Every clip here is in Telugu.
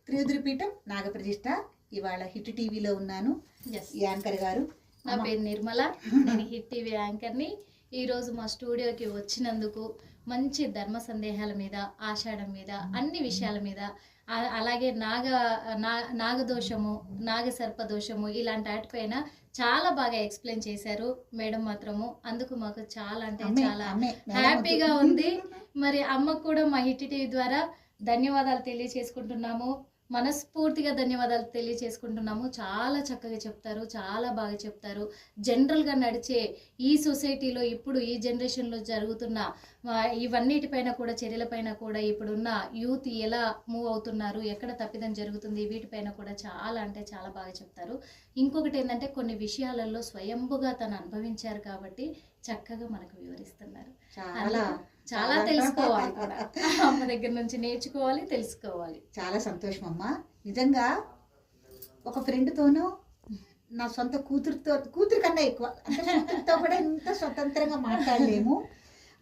త్రియుద్రిపీఠం నాగప్రతిష్ఠ. ఇవాళ హిట్ టీవీలో ఉన్నాను. యాంకర్ గారు, నా పేరు నిర్మల, నేను హిట్ టీవీ యాంకర్ని. ఈరోజు మా స్టూడియోకి వచ్చినందుకు మంచి ధర్మ సందేహాల మీద, ఆషాఢం మీద, అన్ని విషయాల మీద, అలాగే నాగదోషము, నాగసర్పదోషము ఇలాంటి వాటిపైన చాలా బాగా ఎక్స్ప్లెయిన్ చేశారు మేడం మాత్రము. అందుకు మాకు చాలా అంటే చాలా హ్యాపీగా ఉంది. మరి అమ్మకు కూడా మా హిట్ టీవీ ద్వారా ధన్యవాదాలు తెలియచేసుకుంటున్నాము. మనస్ఫూర్తిగా ధన్యవాదాలు తెలియచేసుకుంటున్నాము. చాలా చక్కగా చెప్తారు, చాలా బాగా చెప్తారు. జనరల్గా నడిచే ఈ సొసైటీలో ఇప్పుడు ఈ జనరేషన్లో జరుగుతున్న ఇవన్నిటిపైన కూడా, చర్యలపైన కూడా, ఇప్పుడున్న యూత్ ఎలా మూవ్ అవుతున్నారు, ఎక్కడ తప్పిదం జరుగుతుంది, వీటిపైన కూడా చాలా అంటే చాలా బాగా చెప్తారు. ఇంకొకటి ఏంటంటే కొన్ని విషయాలలో స్వయంభుగా తను అనుభవించారు కాబట్టి చక్కగా మనకు వివరిస్తున్నారు. చాలా తెలుసుకోవాలి కూడా, అమ్మ దగ్గర నుంచి నేర్చుకోవాలి, తెలుసుకోవాలి. చాలా సంతోషం అమ్మ. నిజంగా ఒక ఫ్రెండ్తోనూ, నా సొంత కూతురు కన్నా ఎక్కువ, అంటే కూతురుతో కూడా ఇంత స్వతంత్రంగా మాట్లాడలేము.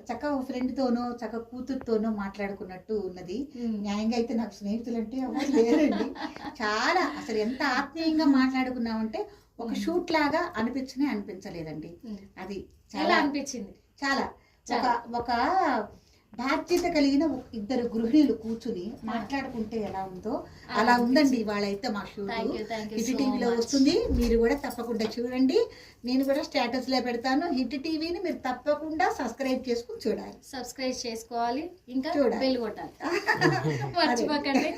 చక్కగా ఒక ఫ్రెండ్తోనో, చక్కగా కూతురుతోనో మాట్లాడుకున్నట్టు ఉన్నది. న్యాయంగా అయితే నాకు స్నేహితులు అంటే ఎవరు లేరండి. చాలా అసలు ఎంత ఆత్మీయంగా మాట్లాడుకున్నామంటే ఒక షూట్ లాగా అనిపించలేదండి. అది చాలా అనిపించింది. చాలా ఒక బాధ్యత కలిగిన ఇద్దరు గృహిణులు కూర్చుని మాట్లాడుకుంటే ఎలా ఉందో అలా ఉందండి. ఇవాళ అయితే మా షూట్ హిట్ టీవీలో వస్తుంది. మీరు కూడా తప్పకుండా చూడండి. నేను కూడా స్టేటస్ లో పెడతాను. హిట్ టీవీని మీరు తప్పకుండా సబ్స్క్రైబ్ చేసుకుని చూడాలి. సబ్స్క్రైబ్ చేసుకోవాలి, ఇంకా బెల్ కొట్టాలి, మర్చిపోకండి.